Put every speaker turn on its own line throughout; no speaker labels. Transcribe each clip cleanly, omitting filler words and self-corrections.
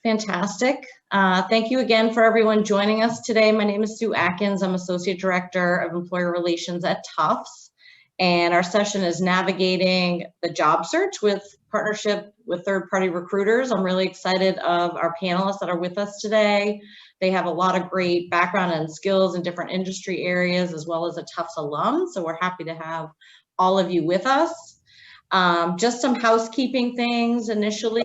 Fantastic. Thank you again for everyone joining us today. My name is Sue Atkins. I'm Associate Director of Employer Relations at Tufts. And our session is navigating the job search with partnership with third-party recruiters. I'm really excited of our panelists that are with us today. They have a lot of great background and skills in different industry areas, as well as a Tufts alum. So we're happy to have all of you with us. Just some housekeeping things initially.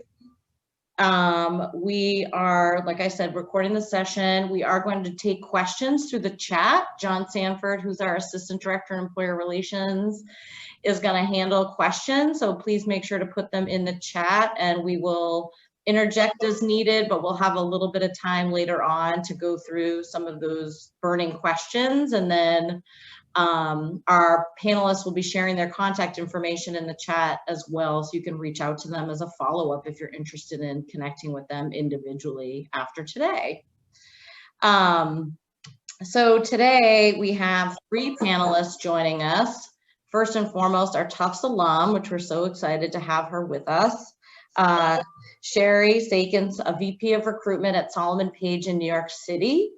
We are, like I said, recording the session. We are going to take questions through the chat. John Sanford, who's our Assistant Director in Employer Relations, is going to handle questions. So please make sure to put them in the chat and we will interject as needed, but we'll have a little bit of time later on to go through some of those burning questions. And then our panelists will be sharing their contact information in the chat as well, so you can reach out to them as a follow-up if you're interested in connecting with them individually after today. So today we have 3 panelists joining us. First and foremost, our Tufts alum, which we're so excited to have her with us. Sherry Sagan's a VP of recruitment at Solomon Page in New York City.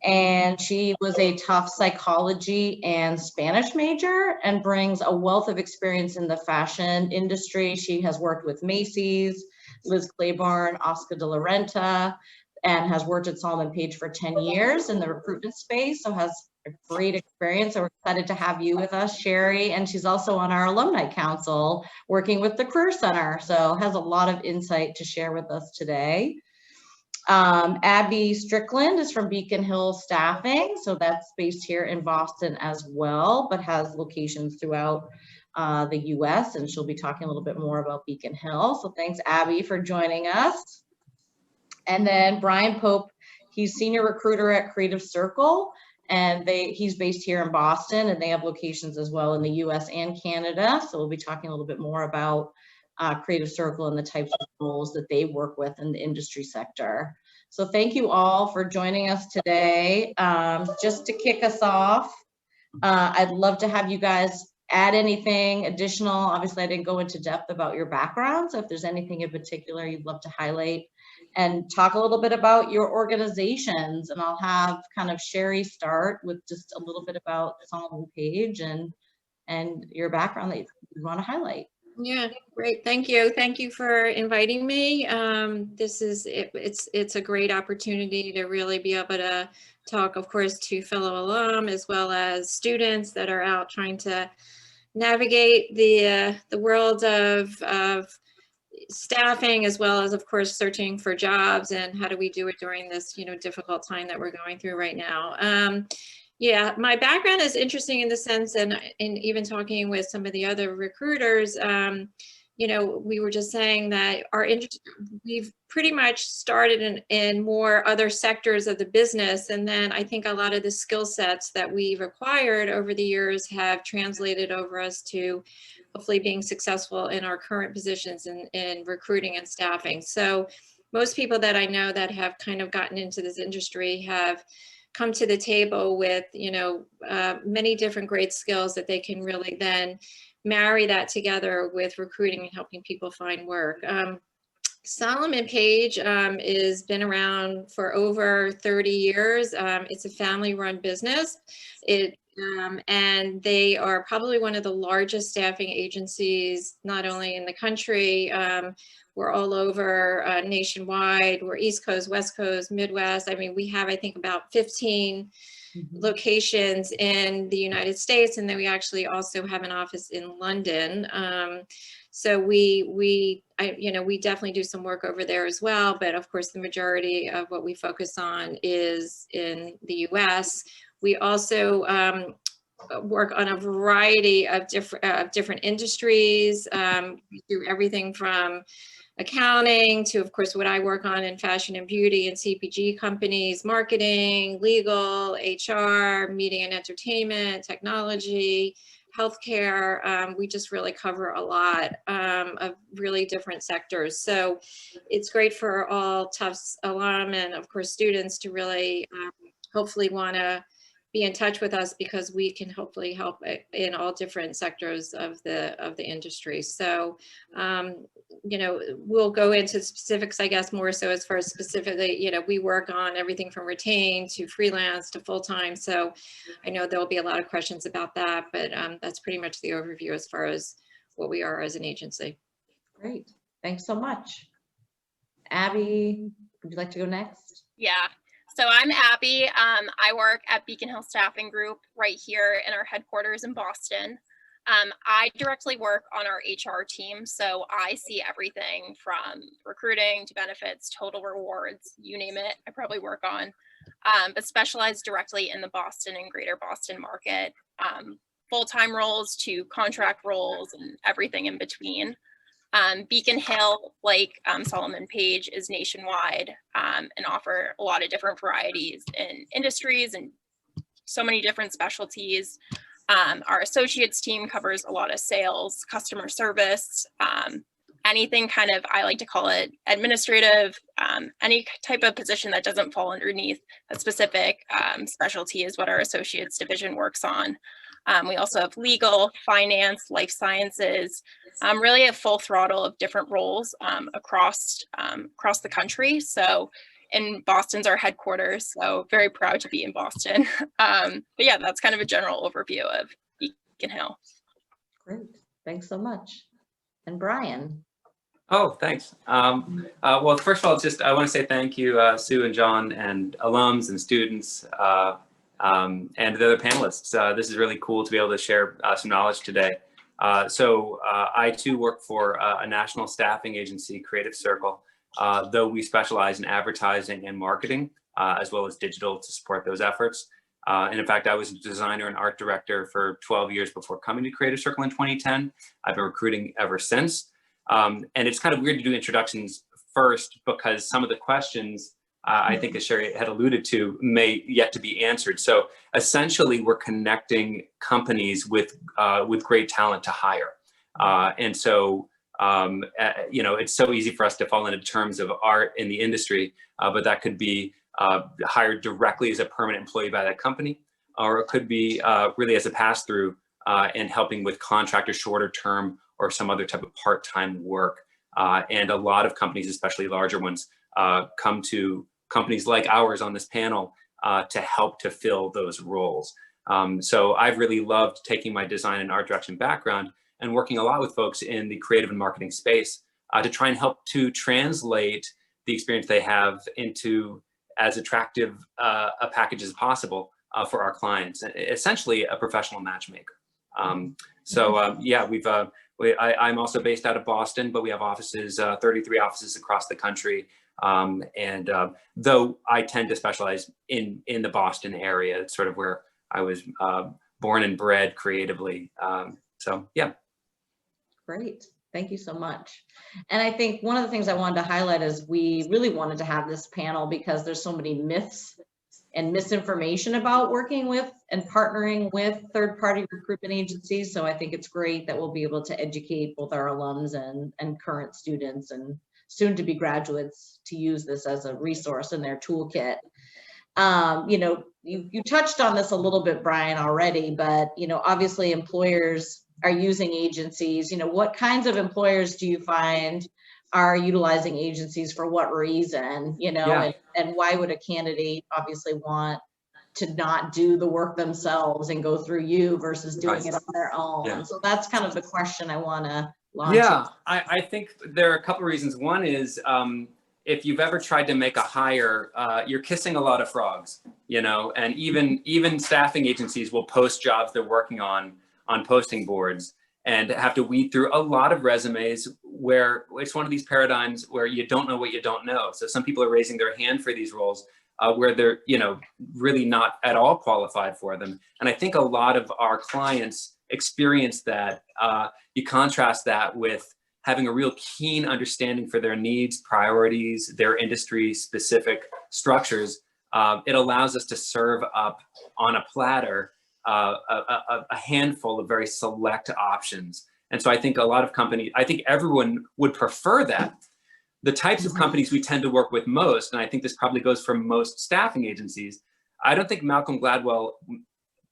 And she was a Tufts psychology and Spanish major and brings a wealth of experience in the fashion industry. She has worked with Macy's, Liz Claiborne, Oscar de la Renta, and has worked at Solomon Page for 10 years in the recruitment space, so has a great experience. So we're excited to have you with us, Sherry. And she's also on our alumni council working with the Career Center, so has a lot of insight to share with us today. Abby Strickland is from Beacon Hill Staffing, so that's based here in Boston as well, but has locations throughout the US, and she'll be talking a little bit more about Beacon Hill. So thanks, Abby, for joining us. And then Brian Pope, he's Senior Recruiter at Creative Circle, and he's based here in Boston, and they have locations as well in the US and Canada. So we'll be talking a little bit more about Creative Circle and the types of roles that they work with in the industry sector. So thank you all for joining us today. Just to kick us off, I'd love to have you guys add anything additional. Obviously, I didn't go into depth about your background, so if there's anything in particular you'd love to highlight, and talk a little bit about your organizations. And I'll have kind of Sherry start with just a little bit about Solomon Page and your background that you want to highlight.
Yeah, great. Thank you. Thank you for inviting me. It's a great opportunity to really be able to talk, of course, to fellow alum as well as students that are out trying to navigate the world of staffing, as well as, of course, searching for jobs, and how do we do it during this, difficult time that we're going through right now. Yeah, my background is interesting in the sense, and even talking with some of the other recruiters, we were just saying that we've pretty much started in more other sectors of the business. And then I think a lot of the skill sets that we've acquired over the years have translated over us to hopefully being successful in our current positions in recruiting and staffing. So most people that I know that have kind of gotten into this industry have come to the table with, many different great skills that they can really then marry that together with recruiting and helping people find work. Solomon Page has been around for over 30 years. It's a family-run business. And they are probably one of the largest staffing agencies, not only in the country, we're all over nationwide. We're East Coast, West Coast, Midwest. I mean, we have, I think, about 15 locations in the United States, and then we actually also have an office in London. So we definitely do some work over there as well. But of course, the majority of what we focus on is in the US. We also work on a variety of different industries. We do everything from accounting to, of course, what I work on in fashion and beauty and CPG companies, marketing, legal, HR, media and entertainment, technology, healthcare. We just really cover a lot of really different sectors. So it's great for all Tufts alum and, of course, students to really hopefully want to be in touch with us because we can hopefully help in all different sectors of the industry. So, you know, we'll go into specifics, I guess, more so as far as specifically, you know, we work on everything from retained to freelance to full-time. So I know there'll be a lot of questions about that, but that's pretty much the overview as far as what we are as an agency.
Great. Thanks so much. Abby, would you like to go next?
Yeah. So I'm Abby. I work at Beacon Hill Staffing Group right here in our headquarters in Boston. I directly work on our HR team, so I see everything from recruiting to benefits, total rewards, you name it, I probably work on, but specialize directly in the Boston and greater Boston market, full-time roles to contract roles and everything in between. Beacon Hill, like Solomon Page, is nationwide and offer a lot of different varieties in industries and so many different specialties. Our associates team covers a lot of sales, customer service, anything kind of, I like to call it administrative, any type of position that doesn't fall underneath a specific specialty is what our associates division works on. We also have legal, finance, life sciences, really a full throttle of different roles across the country. So in Boston's our headquarters, so very proud to be in Boston. But yeah, that's kind of a general overview of Beacon Hill.
Great, thanks so much. And Brian.
Oh, thanks. Well, first of all, I want to say thank you, Sue and John and alums and students and the other panelists. This is really cool to be able to share some knowledge today. I too work for a national staffing agency, Creative Circle, though we specialize in advertising and marketing, as well as digital to support those efforts. And in fact, I was a designer and art director for 12 years before coming to Creative Circle in 2010. I've been recruiting ever since. And it's kind of weird to do introductions first because some of the questions I think, as Sherry had alluded to, may yet to be answered. So essentially, we're connecting companies with great talent to hire. And so, you know, it's so easy for us to fall into terms of art in the industry, but that could be hired directly as a permanent employee by that company, or it could be really as a pass-through and helping with contract or shorter term or some other type of part-time work. And a lot of companies, especially larger ones, come to companies like ours on this panel to help to fill those roles. So I've really loved taking my design and art direction background and working a lot with folks in the creative and marketing space to try and help to translate the experience they have into as attractive a package as possible for our clients, essentially a professional matchmaker. Yeah, I'm also based out of Boston, but we have offices, 33 offices across the country. Though I tend to specialize in the Boston area, it's sort of where I was born and bred creatively. So yeah.
Great, thank you so much. And I think one of the things I wanted to highlight is we really wanted to have this panel because there's so many myths and misinformation about working with and partnering with third-party recruitment agencies. So I think it's great that we'll be able to educate both our alums and current students and soon-to-be graduates to use this as a resource in their toolkit. You know, you touched on this a little bit, Brian, already, but, you know, obviously employers are using agencies. You know, what kinds of employers do you find are utilizing agencies for what reason, you know,
Yeah.
and why would a candidate obviously want to not do the work themselves and go through you versus doing it on their own?
Yeah.
So that's kind of the question I want to launch.
Yeah, I think there are a couple of reasons. One is if you've ever tried to make a hire, you're kissing a lot of frogs, you know, and even staffing agencies will post jobs they're working on posting boards and have to weed through a lot of resumes where it's one of these paradigms where you don't know what you don't know. So some people are raising their hand for these roles where they're, you know, really not at all qualified for them. And I think a lot of our clients experience that. You contrast that with having a real keen understanding for their needs, priorities, their industry specific structures. It allows us to serve up on a platter a handful of very select options. And so I think a lot of companies, I think everyone would prefer that. The types of companies we tend to work with most, and I think this probably goes for most staffing agencies, I don't think Malcolm Gladwell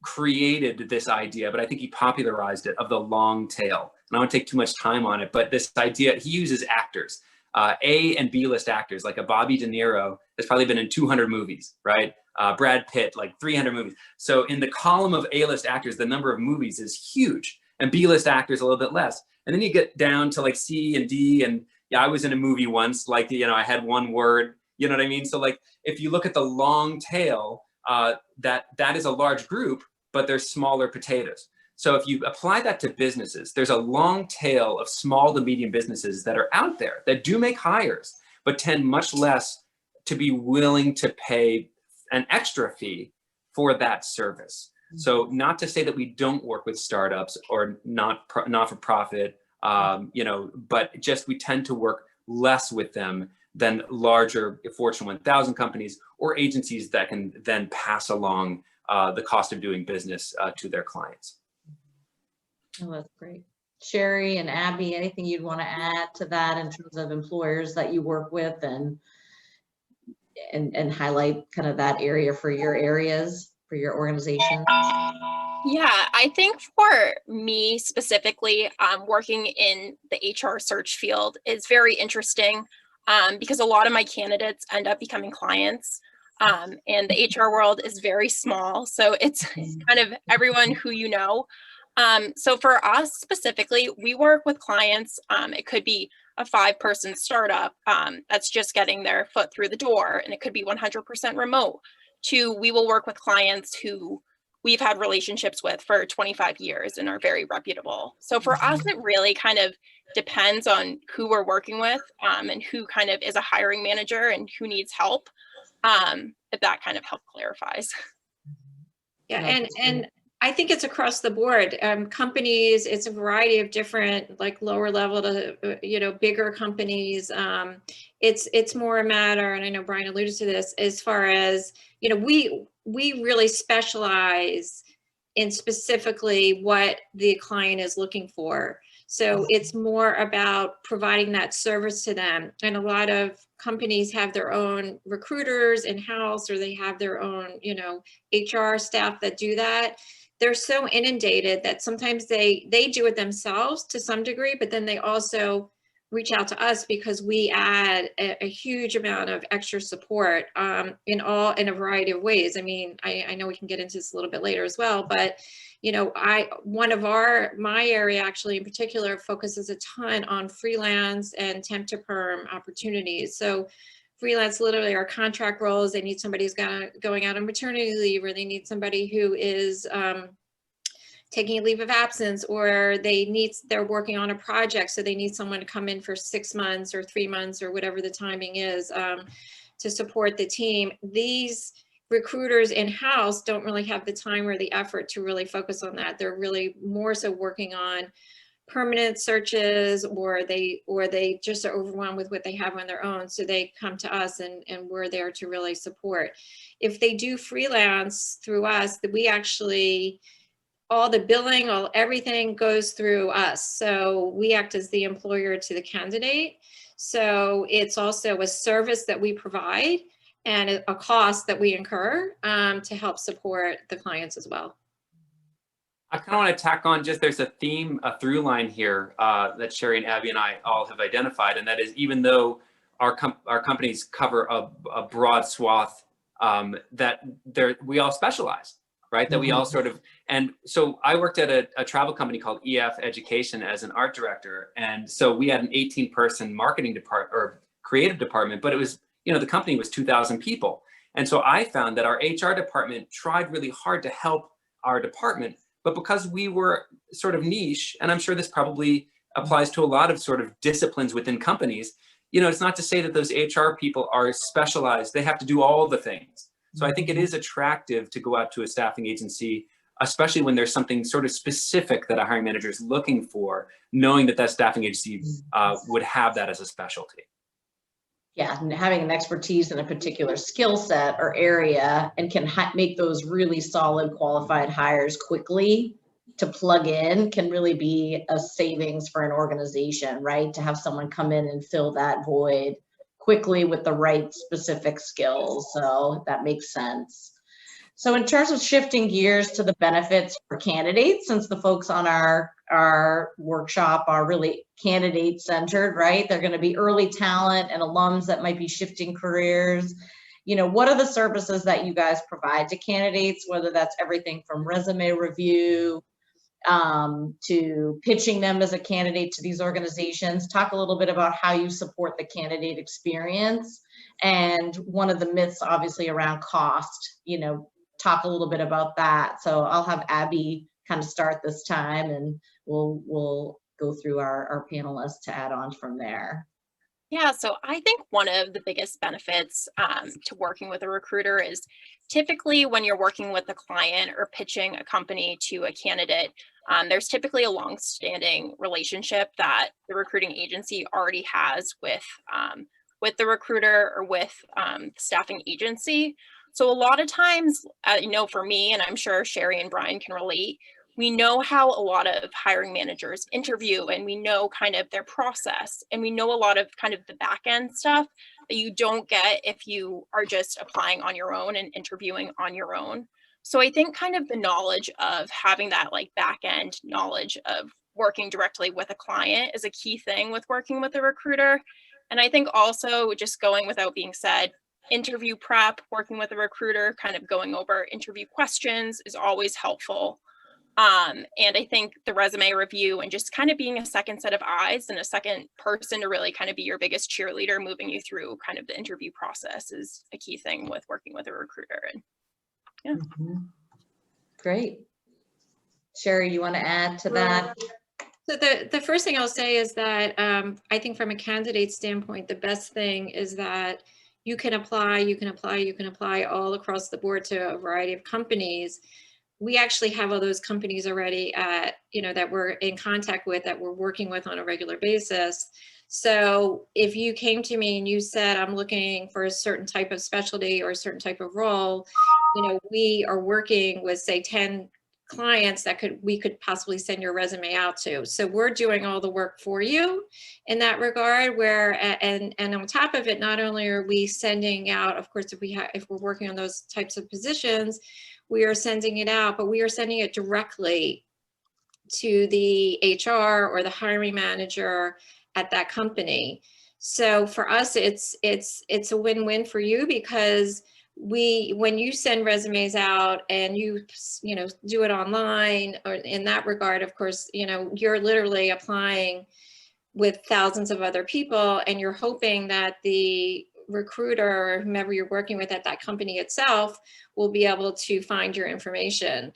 created this idea, but I think he popularized it, of the long tail. And I don't take too much time on it, but this idea, he uses actors, A and B list actors, like a Bobby De Niro has probably been in 200 movies, right? Brad Pitt, like 300 movies. So in the column of A-list actors, the number of movies is huge, and B-list actors a little bit less. And then you get down to like C and D, and yeah, I was in a movie once, like, you know, I had one word, you know what I mean? So like, if you look at the long tail, that is a large group, but they're smaller potatoes. So if you apply that to businesses, there's a long tail of small to medium businesses that are out there that do make hires, but tend much less to be willing to pay an extra fee for that service. So not to say that we don't work with startups or not for profit, you know, but just we tend to work less with them than larger Fortune 1000 companies or agencies that can then pass along the cost of doing business to their clients.
Oh, that's great. Sherry and Abby, anything you'd want to add to that in terms of employers that you work with and highlight kind of that area for your areas, for your organization?
Yeah, I think for me specifically, working in the HR search field is very interesting because a lot of my candidates end up becoming clients. And the HR world is very small, so it's kind of everyone who you know. So for us specifically, we work with clients. It could be a 5-person startup that's just getting their foot through the door, and it could be 100% remote. We will work with clients who we've had relationships with for 25 years and are very reputable. So for us, it really kind of depends on who we're working with and who kind of is a hiring manager and who needs help. If that kind of help clarifies.
Yeah, and I think it's across the board. Companies, it's a variety of different, like lower level to, you know, bigger companies. It's more a matter, and I know Brian alluded to this, as far as, you know, we really specialize in specifically what the client is looking for. So it's more about providing that service to them. And a lot of companies have their own recruiters in-house, or they have their own, you know, HR staff that do that. They're so inundated that sometimes they do it themselves to some degree, but then they also reach out to us because we add a huge amount of extra support in a variety of ways. I mean, I know we can get into this a little bit later as well, but you know, my area actually in particular focuses a ton on freelance and temp to perm opportunities. So freelance literally are contract roles. They need somebody who's going out on maternity leave, or they need somebody who is taking a leave of absence, or they're working on a project, so they need someone to come in for 6 months or 3 months or whatever the timing is to support the team. These recruiters in-house don't really have the time or the effort to really focus on that. They're really more so working on permanent searches, or they just are overwhelmed with what they have on their own. So they come to us, and we're there to really support. If they do freelance through us, that we actually, all the billing, everything goes through us. So we act as the employer to the candidate. So it's also a service that we provide and a cost that we incur to help support the clients as well.
I kind of want to tack on, just there's a theme, a through line here that Sherry and Abby and I all have identified, and that is, even though our companies cover a broad swath, that we all specialize, right? That we all sort of, and so I worked at a travel company called EF Education as an art director, and so we had an 18-person marketing department or creative department, but it was, you know, the company was 2,000 people, and so I found that our HR department tried really hard to help our department. But because we were sort of niche, and I'm sure this probably applies to a lot of sort of disciplines within companies, you know, it's not to say that those HR people are specialized. They have to do all the things. So I think it is attractive to go out to a staffing agency, especially when there's something sort of specific that a hiring manager is looking for, knowing that that staffing agency would have that as a specialty.
Yeah, and having an expertise in a particular skill set or area, and can make those really solid qualified hires quickly to plug in, can really be a savings for an organization, right? To have someone come in and fill that void quickly with the right specific skills. So that makes sense. So in terms of shifting gears to the benefits for candidates, since the folks on our workshop are really candidate centered, right? They're going to be early talent and alums that might be shifting careers. You know, what are the services that you guys provide to candidates, whether that's everything from resume review to pitching them as a candidate to these organizations? Talk a little bit about how you support the candidate experience. And one of the myths, obviously, around cost, you know, talk a little bit about that. So I'll have Abby kind of start this time, and we'll go through our panelists to add on from there.
Yeah, so I think one of the biggest benefits to working with a recruiter is typically when you're working with a client or pitching a company to a candidate, there's typically a long-standing relationship that the recruiting agency already has with the recruiter or with the staffing agency. So a lot of times, you know, for me, and I'm sure Sherry and Brian can relate, we know how a lot of hiring managers interview, and we know kind of their process, and we know a lot of kind of the back end stuff that you don't get if you are just applying on your own and interviewing on your own. So I think kind of the knowledge of having that like back end knowledge of working directly with a client is a key thing with working with a recruiter. And I think also, just going without being said, interview prep, working with a recruiter, kind of going over interview questions is always helpful. And I think the resume review and just kind of being a second set of eyes and a second person to really kind of be your biggest cheerleader moving you through kind of the interview process is a key thing with working with a recruiter. And yeah.
Great. Sherry, you want to add to that?
So the first thing I'll say is that I think from a candidate standpoint, the best thing is that you can apply all across the board to a variety of companies. We actually have all those companies already that we're in contact with, that we're working with on a regular basis. So if you came to me and you said, I'm looking for a certain type of specialty or a certain type of role, you know, we are working with, say, 10 clients that we could possibly send your resume out to. So we're doing all the work for you in that regard, and on top of it, not only are we sending out, of course, if we're working on those types of positions, we are sending it out, but we are sending it directly to the HR or the hiring manager at that company. So for us, it's a win-win for you, because when you send resumes out and you do it online, or in that regard, of course, you know, you're literally applying with thousands of other people, and you're hoping that the recruiter or whomever you're working with at that company itself will be able to find your information.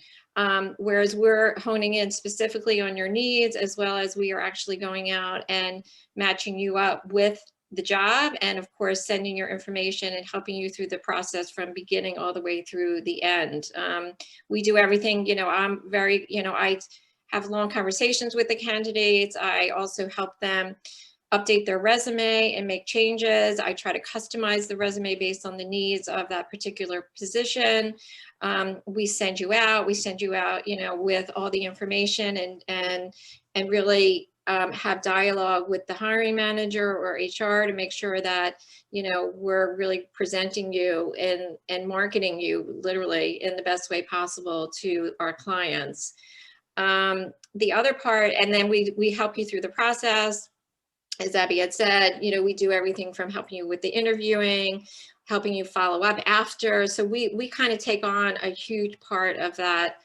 Whereas we're honing in specifically on your needs, as well as we are actually going out and matching you up with the job, and of course sending your information and helping you through the process from beginning all the way through the end. We do everything, you know, I have long conversations with the candidates. I also help them update their resume and make changes. I try to customize the resume based on the needs of that particular position. We send you out, you know, with all the information, and really have dialogue with the hiring manager or HR to make sure that, you know, we're really presenting you and marketing you literally in the best way possible to our clients. The other part, and then we help you through the process. As Abby had said, you know, we do everything from helping you with the interviewing, helping you follow up after. So we kind of take on a huge part of that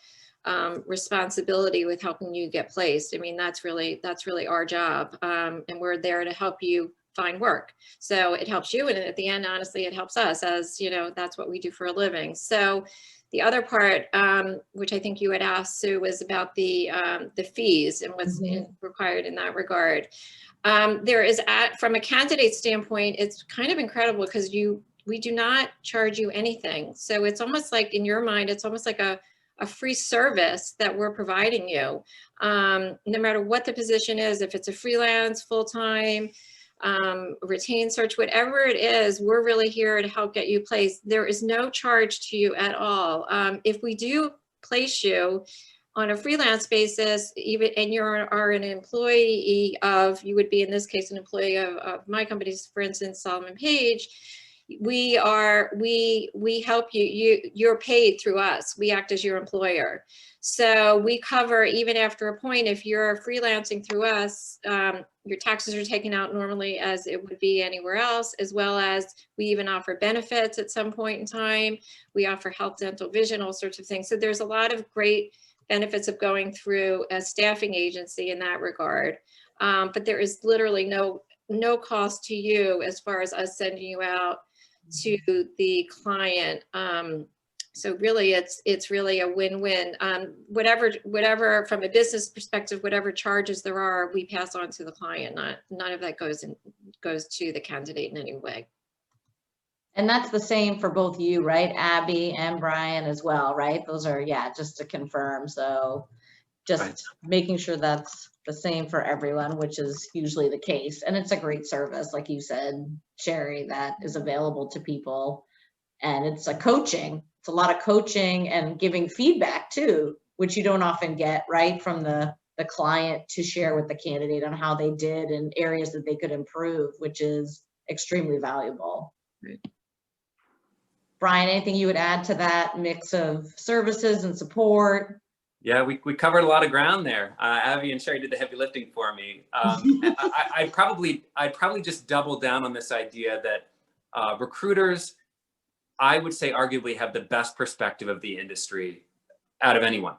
responsibility with helping you get placed. I mean, that's really our job, and we're there to help you find work. So it helps you, and at the end, honestly, it helps us, as you know, that's what we do for a living. So the other part, which I think you had asked, Sue, was about the fees and what's required in that regard. There is, from a candidate standpoint, it's kind of incredible, because we do not charge you anything. So it's almost like, in your mind, it's almost like a free service that we're providing you, no matter what the position is. If it's a freelance, full-time, retained search, whatever it is, we're really here to help get you placed. There is no charge to you at all. If we do place you on a freelance basis, even, and you are an employee of, you would be in this case an employee of my companies, for instance, Solomon Page, we help you're paid through us. We act as your employer. So we cover, even after a point, if you're freelancing through us, your taxes are taken out normally as it would be anywhere else, as well as we even offer benefits at some point in time. We offer health, dental, vision, all sorts of things. So there's a lot of great benefits of going through a staffing agency in that regard. But there is literally no cost to you as far as us sending you out to the client. So really, it's really a win-win. Whatever from a business perspective, whatever charges there are, we pass on to the client. None of that goes to the candidate in any way.
And that's the same for both you, right, Abby and Brian as well, right? Those are, yeah, just to confirm. So just making sure that's the same for everyone, which is usually the case. And it's a great service, like you said, Sherry, that is available to people. And it's a coaching. It's a lot of coaching and giving feedback too, which you don't often get, right, from the client to share with the candidate on how they did and areas that they could improve, which is extremely valuable.
Right.
Brian, anything you would add to that mix of services and support?
Yeah, we covered a lot of ground there. Abby and Sherry did the heavy lifting for me. I'd probably just double down on this idea that recruiters, I would say, arguably have the best perspective of the industry out of anyone,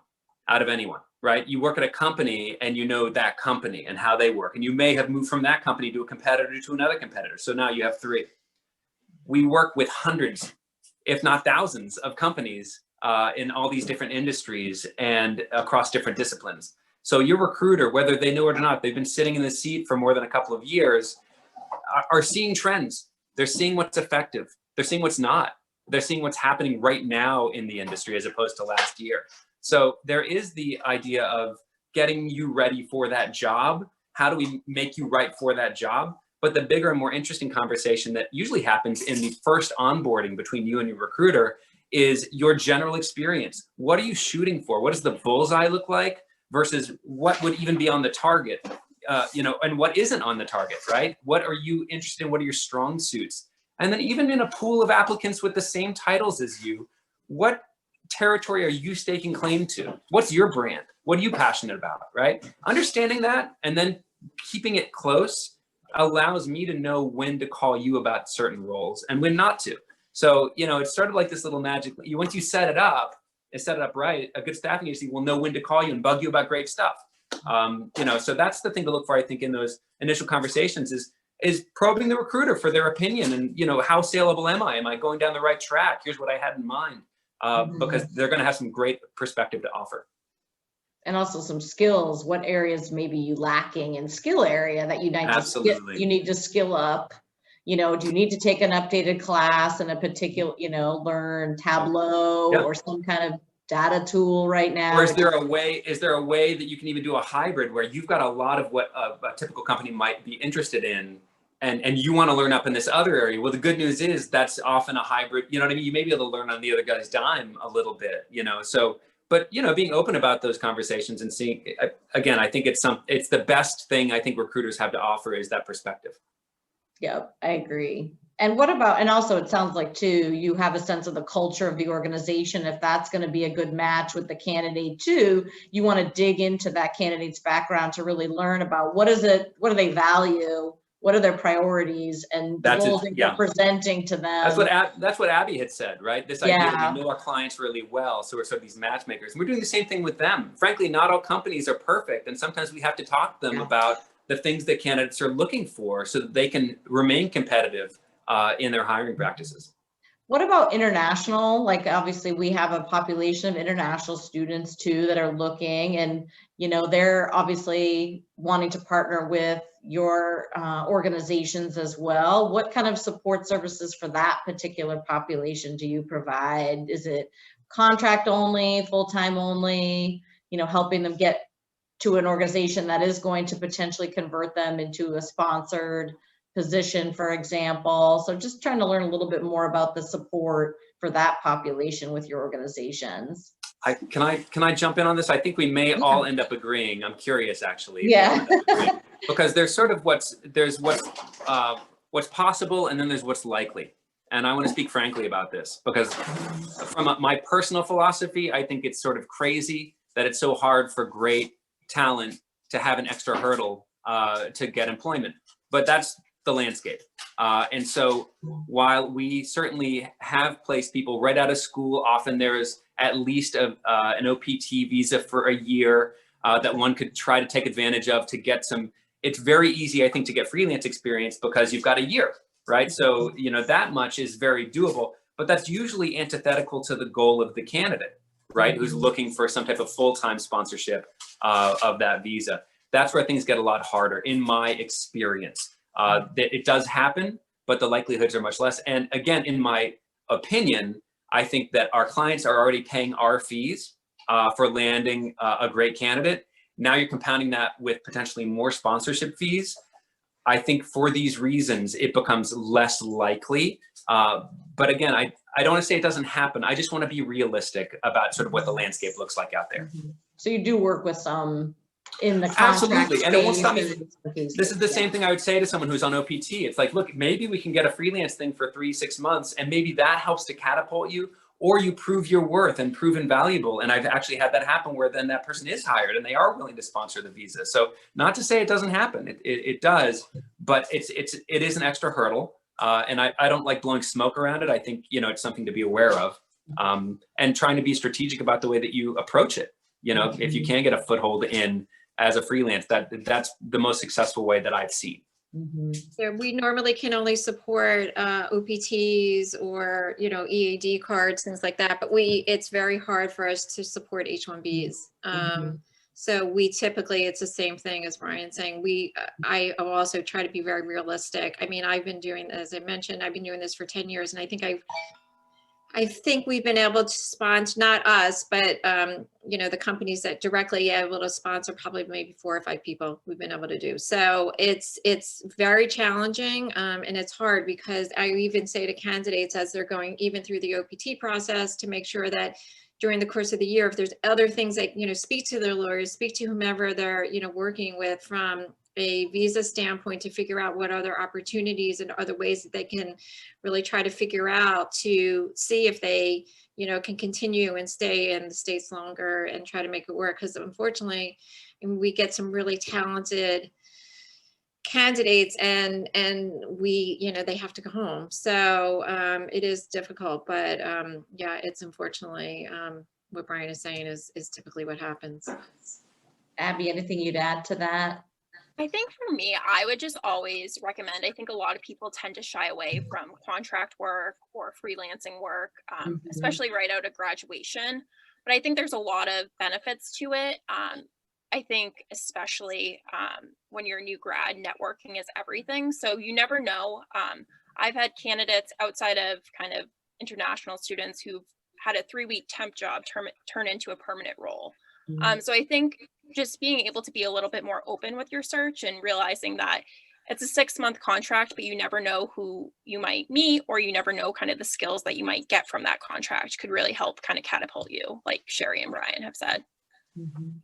right? You work at a company and you know that company and how they work, and you may have moved from that company to a competitor to another competitor. So now you have three. We work with hundreds, if not thousands, of companies in all these different industries and across different disciplines. So your recruiter, whether they know it or not, they've been sitting in the seat for more than a couple of years, are seeing trends. They're seeing what's effective. They're seeing what's not. They're seeing what's happening right now in the industry as opposed to last year. So there is the idea of getting you ready for that job. How do we make you right for that job? But the bigger and more interesting conversation that usually happens in the first onboarding between you and your recruiter is your general experience. What are you shooting for? What does the bullseye look like versus what would even be on the target, and what isn't on the target, right? What are you interested in? What are your strong suits? And then even in a pool of applicants with the same titles as you, what territory are you staking claim to? What's your brand? What are you passionate about, right? Understanding that and then keeping it close allows me to know when to call you about certain roles and when not to. So, it's sort of like this little magic. Once you set it up right, a good staffing agency will know when to call you and bug you about great stuff. So that's the thing to look for, I think, in those initial conversations is probing the recruiter for their opinion and, how saleable am I? Am I going down the right track? Here's what I had in mind, because they're going to have some great perspective to offer.
And also some skills. What areas maybe you lacking in skill area that you need to skill up? Do you need to take an updated class in a particular, learn Tableau or some kind of data tool right now?
Or is there a way that you can even do a hybrid where you've got a lot of what a typical company might be interested in and you want to learn up in this other area? Well, the good news is that's often a hybrid, you know what I mean? You may be able to learn on the other guy's dime a little bit, so, but, being open about those conversations and seeing, again, I think it's the best thing I think recruiters have to offer is that perspective.
Yeah, I agree. And what about, and also it sounds like too, you have a sense of the culture of the organization. If that's going to be a good match with the candidate too, you want to dig into that candidate's background to really learn about what do they value, what are their priorities, and the roles that you're presenting to them.
That's what Abby had said, right? This idea that we know our clients really well, so we're sort of these matchmakers. And we're doing the same thing with them. Frankly, not all companies are perfect, and sometimes we have to talk to them about the things that candidates are looking for so that they can remain competitive in their hiring practices.
What about international? Like, obviously we have a population of international students too that are looking, and they're obviously wanting to partner with your organizations as well. What kind of support services for that particular population do you provide? Is it contract only, full-time only, helping them get to an organization that is going to potentially convert them into a sponsored position, for example? So just trying to learn a little bit more about the support for that population with your organizations.
Can I jump in on this? I think we may all end up agreeing. I'm curious, actually.
Yeah.
Because there's sort of what's possible, and then there's what's likely. And I want to speak frankly about this because from my personal philosophy, I think it's sort of crazy that it's so hard for great talent to have an extra hurdle to get employment. But that's the landscape. And so while we certainly have placed people right out of school, often there's at least an OPT visa for a year that one could try to take advantage of to get some. It's very easy, I think, to get freelance experience because you've got a year, right? So, you know, that much is very doable, but that's usually antithetical to the goal of the candidate, right? Who's looking for some type of full-time sponsorship of that visa. That's where things get a lot harder in my experience. It does happen, but the likelihoods are much less. And again, in my opinion, I think that our clients are already paying our fees for landing a great candidate. Now you're compounding that with potentially more sponsorship fees. I think for these reasons, it becomes less likely. But again, I don't want to say it doesn't happen. I just want to be realistic about sort of what the landscape looks like out there.
So you do work with some in the contract
Absolutely, and it won't stop me.
space.
This is the same thing I would say to someone who's on OPT. It's like, look, maybe we can get a freelance thing for 3-6 months, and maybe that helps to catapult you, or you prove your worth and prove invaluable. And I've actually had that happen where then that person is hired and they are willing to sponsor the visa. So not to say it doesn't happen, it does, but it is an extra hurdle. And I don't like blowing smoke around it. I think, you know, it's something to be aware of, and trying to be strategic about the way that you approach it. You know, if you can get a foothold in as a freelance, that's the most successful way that I've seen.
Yeah, we normally can only support OPTs or, you know, EAD cards, things like that, but it's very hard for us to support H-1Bs. So we typically, it's the same thing as Brian saying, I also try to be very realistic. I mean, I've been doing, as I mentioned, I've been doing this for 10 years, and I think we've been able to sponsor, not us, but, you know, the companies that directly able to sponsor probably maybe 4 or 5 people we've been able to do. So it's very challenging, and it's hard because I even say to candidates as they're going even through the OPT process to make sure that during the course of the year, if there's other things that, you know, speak to their lawyers, speak to whomever they're, you know, working with from a visa standpoint to figure out what other opportunities and other ways that they can really try to figure out to see if they, you know, can continue and stay in the States longer and try to make it work. Because unfortunately, we get some really talented candidates and we, you know, they have to go home. So it is difficult, but yeah, it's unfortunately what Brian is saying is typically what happens.
Abby, anything you'd add to that?
I think for me, I would just always recommend, I think a lot of people tend to shy away from contract work or freelancing work, especially right out of graduation. But I think there's a lot of benefits to it. I think especially when you're a new grad, networking is everything. So you never know. I've had candidates outside of kind of international students who've had a 3-week temp job turn into a permanent role. So I think just being able to be a little bit more open with your search and realizing that it's a 6-month contract, but you never know who you might meet, or you never know kind of the skills that you might get from that contract could really help kind of catapult you, like Sherry and Brian have said.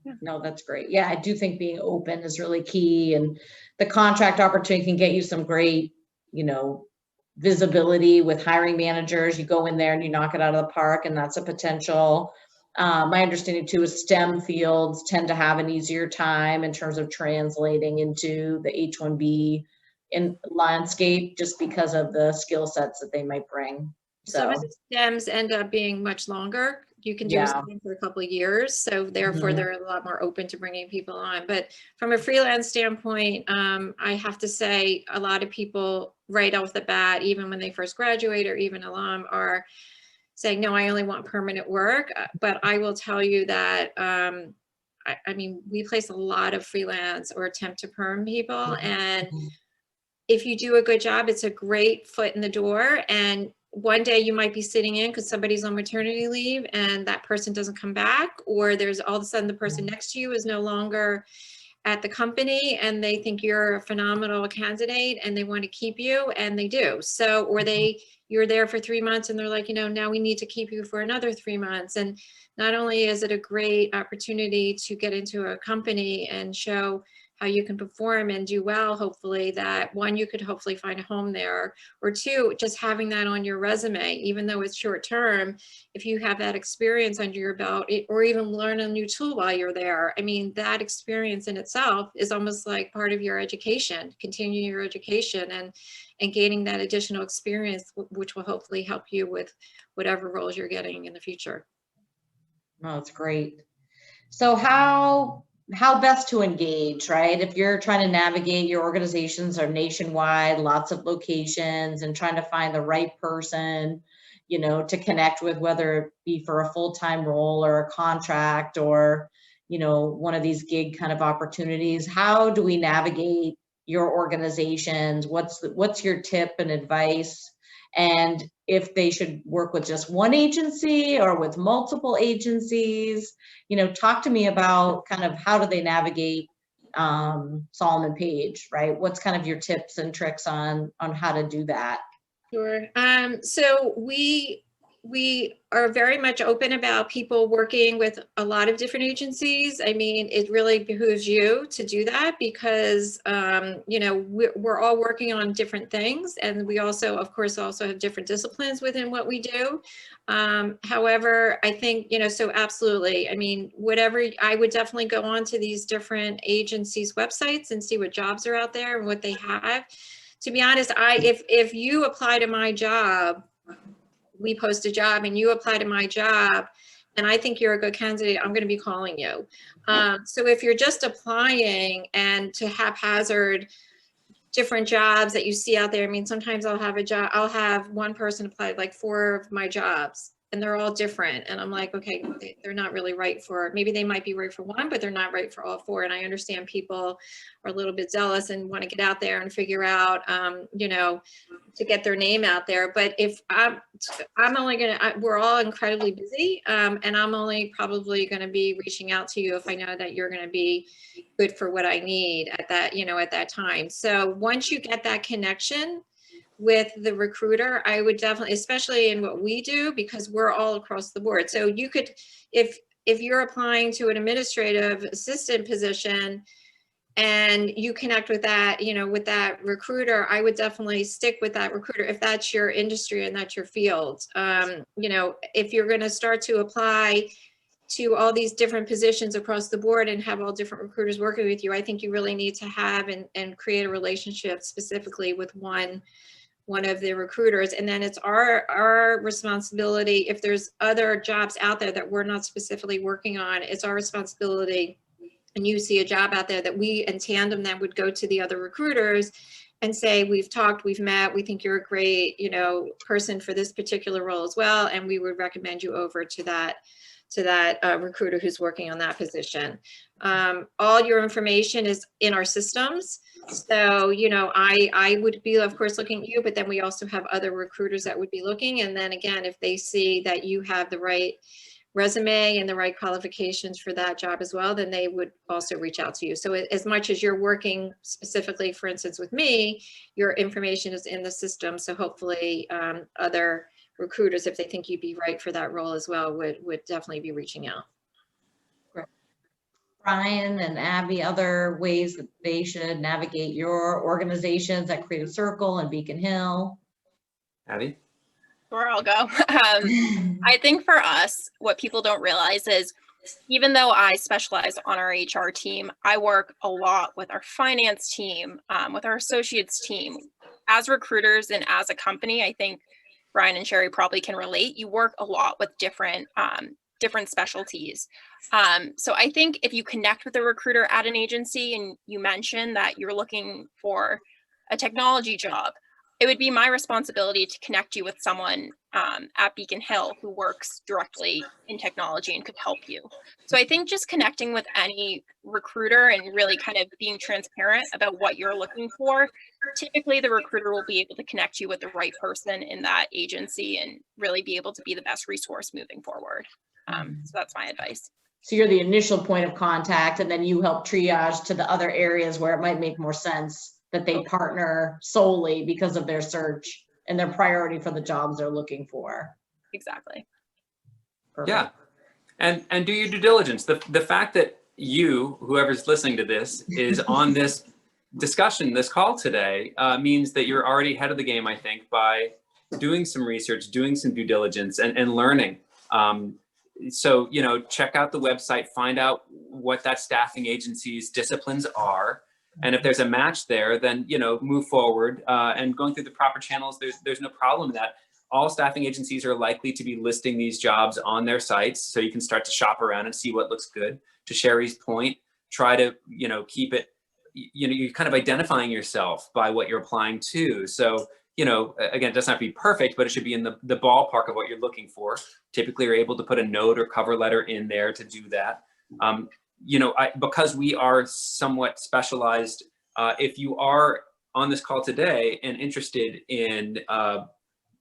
Yeah. No, that's great. Yeah, I do think being open is really key, and the contract opportunity can get you some great, you know, visibility with hiring managers. You go in there and you knock it out of the park, and that's a potential. My understanding too is STEM fields tend to have an easier time in terms of translating into the H-1B in landscape just because of the skill sets that they might bring.
Some of the STEMs end up being much longer. You can do something for a couple of years. So therefore they're a lot more open to bringing people on. But from a freelance standpoint, I have to say a lot of people right off the bat, even when they first graduate or even alum, are saying, no, I only want permanent work. But I will tell you that, I mean, we place a lot of freelance or attempt to perm people. And if you do a good job, it's a great foot in the door. And one day you might be sitting in because somebody's on maternity leave and that person doesn't come back, or there's all of a sudden the person next to you is no longer at the company and they think you're a phenomenal candidate and they want to keep you, and they do. So, or you're there for 3 months and they're like, you know, now we need to keep you for another 3 months. And not only is it a great opportunity to get into a company and show how you can perform and do well, hopefully, that one, you could hopefully find a home there, or two, just having that on your resume, even though it's short term, if you have that experience under your belt, or even learn a new tool while you're there. I mean, that experience in itself is almost like part of your education, continue your education and gaining that additional experience, which will hopefully help you with whatever roles you're getting in the future.
No, it's great. So how best to engage, right? If you're trying to navigate, your organizations are nationwide, lots of locations, and trying to find the right person, you know, to connect with, whether it be for a full-time role or a contract or, you know, one of these gig kind of opportunities. How do we navigate your organizations? What's your tip and advice? And if they should work with just one agency or with multiple agencies, you know, talk to me about kind of how do they navigate Solomon Page, right? What's kind of your tips and tricks on how to do that?
Sure. So we are very much open about people working with a lot of different agencies. I mean, it really behooves you to do that because, you know, we're all working on different things. And we also, of course, also have different disciplines within what we do. However, I think, you know, so absolutely. I mean, whatever, I would definitely go on to these different agencies' websites and see what jobs are out there and what they have. To be honest, if you apply to my job, we post a job and you apply to my job and I think you're a good candidate, I'm going to be calling you. So if you're just applying and to haphazard different jobs that you see out there, I mean, sometimes I'll have one person apply like 4 of my jobs and they're all different. And I'm like, okay, they're not really right for, maybe they might be right for one, but they're not right for all 4. And I understand people are a little bit zealous and want to get out there and figure out, you know, to get their name out there. But if I'm only going to, we're all incredibly busy. And I'm only probably going to be reaching out to you if I know that you're going to be good for what I need at that, you know, at that time. So once you get that connection with the recruiter, I would definitely, especially in what we do, because we're all across the board. So you could, if you're applying to an administrative assistant position and you connect with that, you know, with that recruiter, I would definitely stick with that recruiter if that's your industry and that's your field. You know, if you're going to start to apply to all these different positions across the board and have all different recruiters working with you, I think you really need to have and create a relationship specifically with one of the recruiters. And then it's our responsibility, if there's other jobs out there that we're not specifically working on, it's our responsibility, and you see a job out there that we in tandem then would go to the other recruiters and say, we've talked, we've met, we think you're a great, you know, person for this particular role as well, and we would recommend you over to that recruiter who's working on that position. All your information is in our systems. So, you know, I would be, of course, looking at you, but then we also have other recruiters that would be looking. And then again, if they see that you have the right resume and the right qualifications for that job as well, then they would also reach out to you. So as much as you're working specifically, for instance, with me, your information is in the system. So hopefully other recruiters, if they think you'd be right for that role as well, would definitely be reaching out.
Brian and Abby, other ways that they should navigate your organizations at Creative Circle and Beacon Hill?
Abby?
Sure, I'll go. I think for us, what people don't realize is, even though I specialize on our HR team, I work a lot with our finance team, with our associates team. As recruiters and as a company, I think Brian and Sherry probably can relate. You work a lot with different specialties. So I think if you connect with a recruiter at an agency and you mention that you're looking for a technology job, it would be my responsibility to connect you with someone at Beacon Hill who works directly in technology and could help you. So I think just connecting with any recruiter and really kind of being transparent about what you're looking for, typically the recruiter will be able to connect you with the right person in that agency and really be able to be the best resource moving forward. So that's my advice.
So you're the initial point of contact, and then you help triage to the other areas where it might make more sense that they partner solely because of their search and their priority for the jobs they're looking for.
Exactly.
Perfect.
Yeah. And do your due diligence. The fact that you, whoever's listening to this, is on this discussion, this call today, means that you're already ahead of the game, I think, by doing some research, doing some due diligence, and learning. So, check out the website, find out what that staffing agency's disciplines are. And if there's a match there, then, move forward, and going through the proper channels, there's no problem in that. All staffing agencies are likely to be listing these jobs on their sites, so you can start to shop around and see what looks good. To Sherry's point, try to, keep it, you're kind of identifying yourself by what you're applying to. So, again, it doesn't have to be perfect, but it should be in the ballpark of what you're looking for. Typically, you're able to put a note or cover letter in there to do that. Because we are somewhat specialized, if you are on this call today and interested in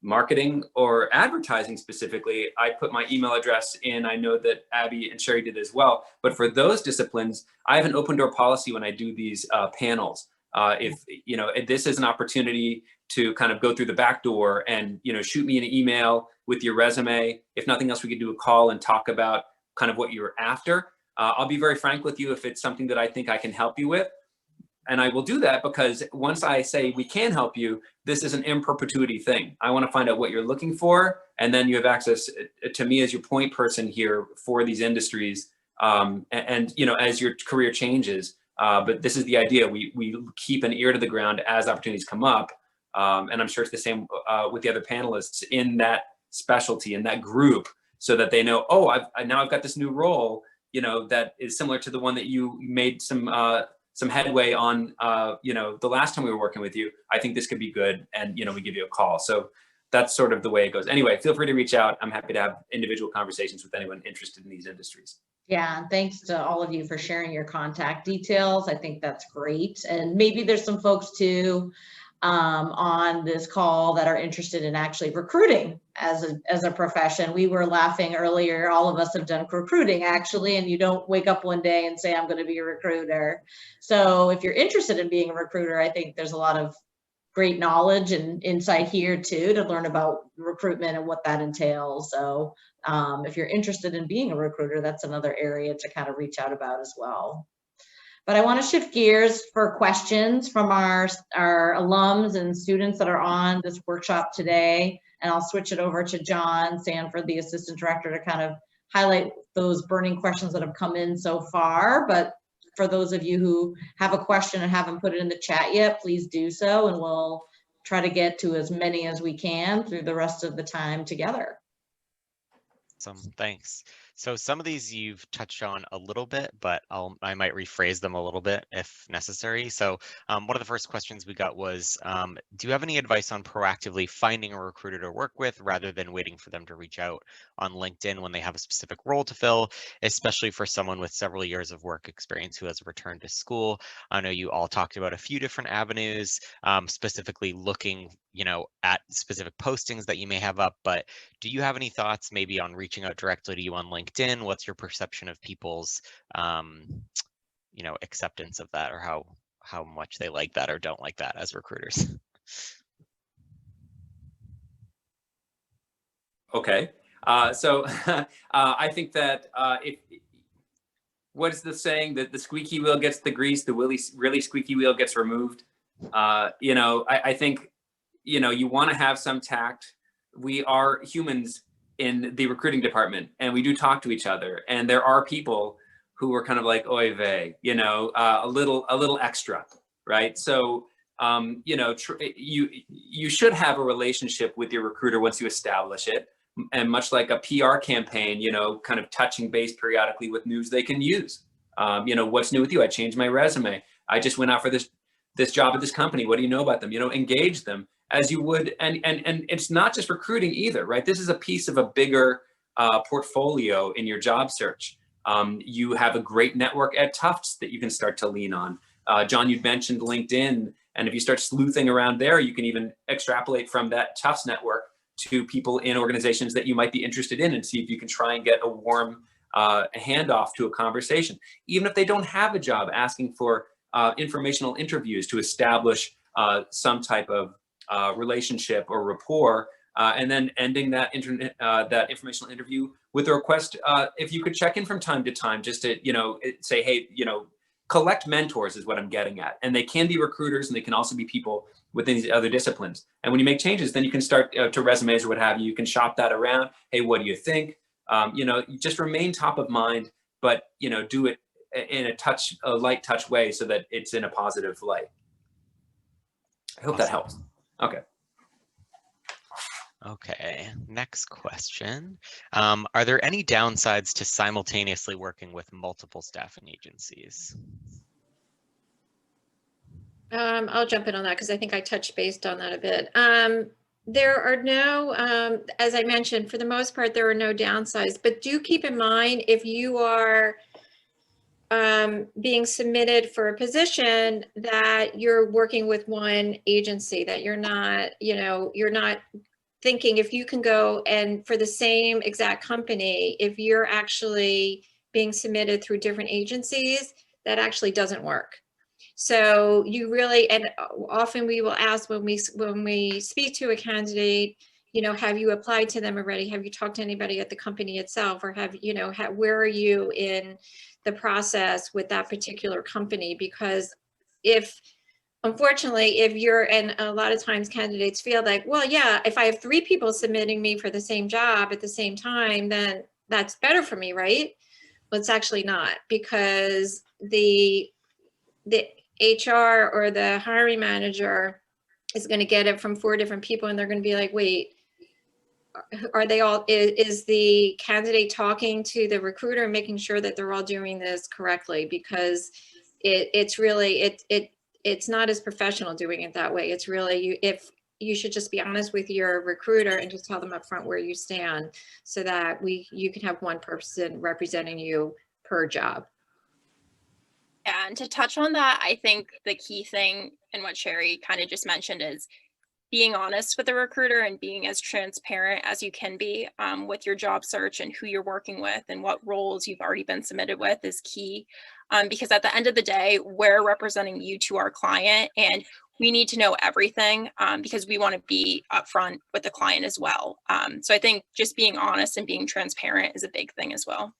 marketing or advertising specifically, I put my email address in. I know that Abby and Sherry did as well. But for those disciplines, I have an open door policy when I do these panels. If this is an opportunity to kind of go through the back door and shoot me an email with your resume. If nothing else, we could do a call and talk about kind of what you're after. I'll be very frank with you if it's something that I think I can help you with. And I will do that because once I say we can help you, this is an in perpetuity thing. I want to find out what you're looking for, and then you have access to me as your point person here for these industries. And as your career changes, but this is the idea. We keep an ear to the ground as opportunities come up. And I'm sure it's the same with the other panelists in that specialty, in that group, so that they know, now I've got this new role, that is similar to the one that you made some headway on, the last time we were working with you. I think this could be good, and we give you a call. So that's sort of the way it goes. Anyway, feel free to reach out. I'm happy to have individual conversations with anyone interested in these industries.
Yeah, thanks to all of you for sharing your contact details. I think that's great. And maybe there's some folks too on this call that are interested in actually recruiting as a profession. We were laughing earlier, all of us have done recruiting actually, and you don't wake up one day and say, I'm going to be a recruiter. So if you're interested in being a recruiter, I think there's a lot of great knowledge and insight here too, to learn about recruitment and what that entails. So if you're interested in being a recruiter, that's another area to kind of reach out about as well. But I want to shift gears for questions from our alums and students that are on this workshop today. And I'll switch it over to John Sanford, the Assistant Director, to kind of highlight those burning questions that have come in so far. But for those of you who have a question and haven't put it in the chat yet, please do so, and we'll try to get to as many as we can through the rest of the time together.
Awesome, thanks. So some of these you've touched on a little bit, but I might rephrase them a little bit if necessary. So one of the first questions we got was, do you have any advice on proactively finding a recruiter to work with rather than waiting for them to reach out on LinkedIn when they have a specific role to fill, especially for someone with several years of work experience who has returned to school? I know you all talked about a few different avenues, specifically looking at specific postings that you may have up, but do you have any thoughts maybe on reaching out directly to you on LinkedIn? What's your perception of people's acceptance of that, or how much they like that or don't like that as recruiters?
Okay, so I think that what is the saying, that the squeaky wheel gets the grease, the really squeaky wheel gets removed? I think you want to have some tact. We are humans in the recruiting department, and we do talk to each other, and there are people who are kind of like, oy vey, a little extra, right? So you should have a relationship with your recruiter once you establish it, and much like a PR campaign, kind of touching base periodically with news they can use. What's new with you? I changed my resume. I just went out for this job at this company. What do you know about them? Engage them as you would, and it's not just recruiting either, right? This is a piece of a bigger portfolio in your job search. You have a great network at Tufts that you can start to lean on. John, you mentioned LinkedIn, and if you start sleuthing around there, you can even extrapolate from that Tufts network to people in organizations that you might be interested in, and see if you can try and get a warm handoff to a conversation. Even if they don't have a job, asking for informational interviews to establish some type of relationship or rapport, and then ending that that informational interview with a request, if you could check in from time to time, just to, say, hey, collect mentors is what I'm getting at. And they can be recruiters, and they can also be people within these other disciplines. And when you make changes, then you can start to resumes or what have you. You can shop that around. Hey, what do you think? You just remain top of mind, but do it in a light touch way so that it's in a positive light. I hope that helps. Okay.
Okay, next question. Are there any downsides to simultaneously working with multiple staffing agencies?
I'll jump in on that because I think I touched based on that a bit. There are no, as I mentioned, for the most part, there are no downsides, but do keep in mind if you are being submitted for a position that you're working with one agency, that you're not thinking if you can go and for the same exact company, if you're actually being submitted through different agencies, that actually doesn't work. So you really, and often we will ask when we speak to a candidate, have you applied to them already? Have you talked to anybody at the company itself? Or where are you in the process with that particular company? Because unfortunately, and a lot of times candidates feel like, well, yeah, if I have 3 people submitting me for the same job at the same time, then that's better for me, right? Well, it's actually not, because the HR or the hiring manager is going to get it from 4 different people, and they're going to be like, wait, are they all, is the candidate talking to the recruiter and making sure that they're all doing this correctly? Because it's really, it's not as professional doing it that way. It's really, if you should just be honest with your recruiter and just tell them up front where you stand, so that you can have one person representing you per job.
Yeah, and to touch on that, I think the key thing and what Sherry kind of just mentioned is being honest with the recruiter and being as transparent as you can be with your job search and who you're working with and what roles you've already been submitted with is key. Because at the end of the day, we're representing you to our client, and we need to know everything because we want to be upfront with the client as well. So I think just being honest and being transparent is a big thing as well.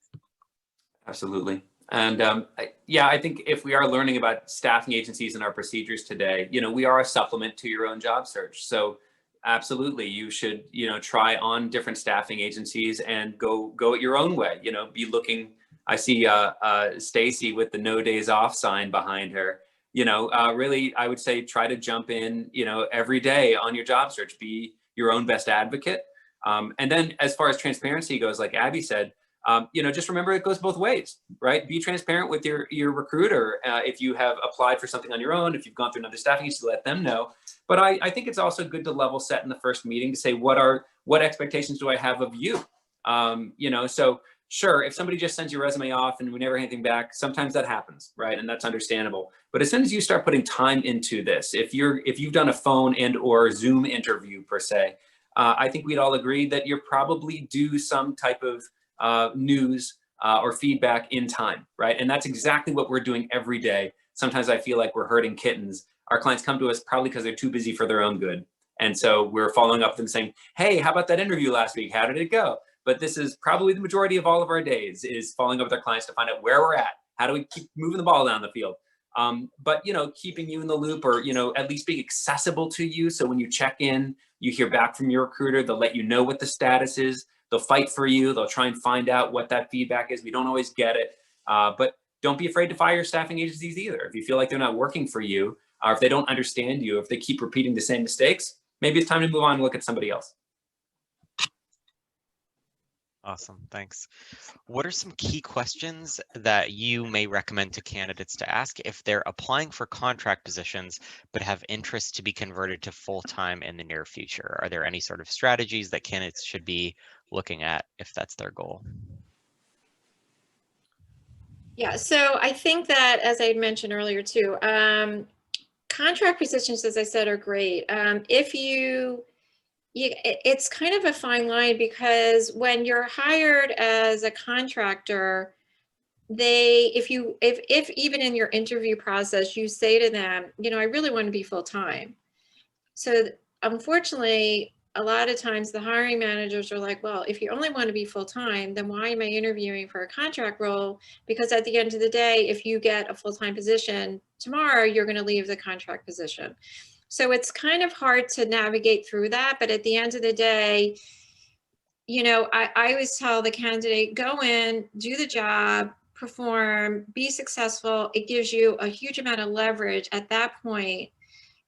Absolutely. And I think if we are learning about staffing agencies and our procedures today, we are a supplement to your own job search. So absolutely, you should, try on different staffing agencies and go at your own way, be looking. I see Stacy with the no days off sign behind her. Really, I would say try to jump in, every day on your job search, be your own best advocate. And then as far as transparency goes, like Abby said, just remember it goes both ways, right? Be transparent with your recruiter. If you have applied for something on your own, if you've gone through another staffing agency, let them know. But I think it's also good to level set in the first meeting to say, what expectations do I have of you? So sure, if somebody just sends your resume off and we never hear anything back, sometimes that happens, right? And that's understandable. But as soon as you start putting time into this, if you've done a phone and or Zoom interview per se, I think we'd all agree that you're probably due some type of news or feedback in time, right? And that's exactly what we're doing every day. Sometimes I feel like we're herding kittens. Our clients come to us probably because they're too busy for their own good. And so we're following up with them saying, hey, how about that interview last week? How did it go? But this is probably the majority of all of our days, is following up with our clients to find out where we're at. How do we keep moving the ball down the field? But keeping you in the loop, or at least being accessible to you. So when you check in, you hear back from your recruiter, they'll let you know what the status is. They'll fight for you. They'll try and find out what that feedback is. We don't always get it, but don't be afraid to fire staffing agencies either. If you feel like they're not working for you, or if they don't understand you, if they keep repeating the same mistakes, maybe it's time to move on and look at somebody else.
Awesome, thanks. What are some key questions that you may recommend to candidates to ask if they're applying for contract positions but have interest to be converted to full-time in the near future? Are there any sort of strategies that candidates should be looking at if that's their goal?
Yeah, so I think that, as I mentioned earlier too, contract positions, as I said, are great. It's kind of a fine line, because when you're hired as a contractor, if even in your interview process, you say to them, I really want to be full-time. So unfortunately, a lot of times the hiring managers are like, well, if you only want to be full-time, then why am I interviewing for a contract role? Because at the end of the day, if you get a full-time position tomorrow, you're going to leave the contract position. So it's kind of hard to navigate through that. But at the end of the day, you know, I always tell the candidate, go in, do the job, perform, be successful. It gives you a huge amount of leverage at that point.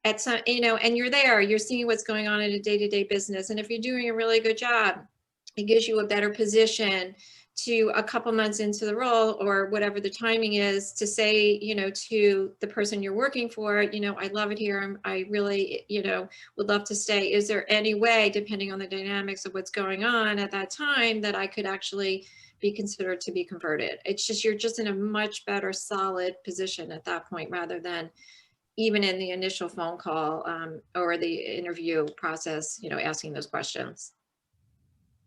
At some, you know, and you're there, you're seeing what's going on in a day-to-day business. And if you're doing a really good job, it gives you a better position to a couple months into the role or whatever the timing is to say, you know, to the person you're working for, you know, I love it here. I really, you know, would love to stay. Is there any way, depending on the dynamics of what's going on at that time, that I could actually be considered to be converted? It's just, you're just in a much better solid position at that point, rather than even in the initial phone call or the interview process, you know, asking those questions.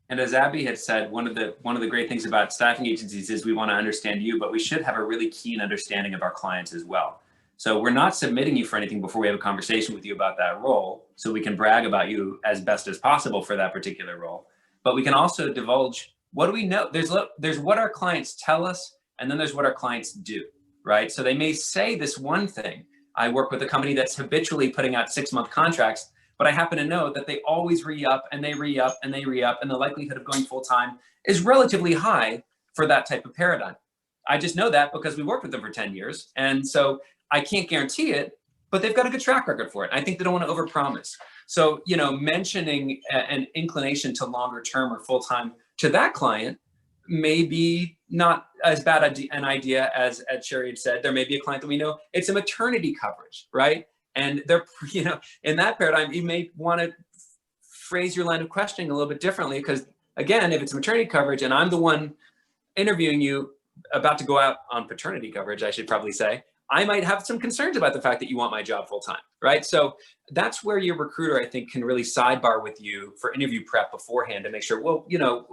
And as Abby had said, one of the great things about staffing agencies is we want to understand you, but we should have a really keen understanding of our clients as well. So we're not submitting you for anything before we have a conversation with you about that role, so we can brag about you as best as possible for that particular role. But we can also divulge, what do we know? There's what our clients tell us, and then there's what our clients do, right? So they may say this one thing. I work with a company that's habitually putting out 6-month contracts, but I happen to know that they always re-up and they re-up and they re-up, and the likelihood of going full-time is relatively high for that type of paradigm. I just know that because we worked with them for 10 years. And so I can't guarantee it, but they've got a good track record for it. I think they don't want to overpromise. So, you know, mentioning an inclination to longer term or full-time to that client may be not as bad an idea as Sherry had said. There may be a client that we know it's a maternity coverage, right? And they're, you know, in that paradigm, you may want to phrase your line of questioning a little bit differently, because again, if it's maternity coverage and I'm the one interviewing you about to go out on paternity coverage, I should probably say, I might have some concerns about the fact that you want my job full time, right? So that's where your recruiter, I think, can really sidebar with you for interview prep beforehand to make sure, well, you know,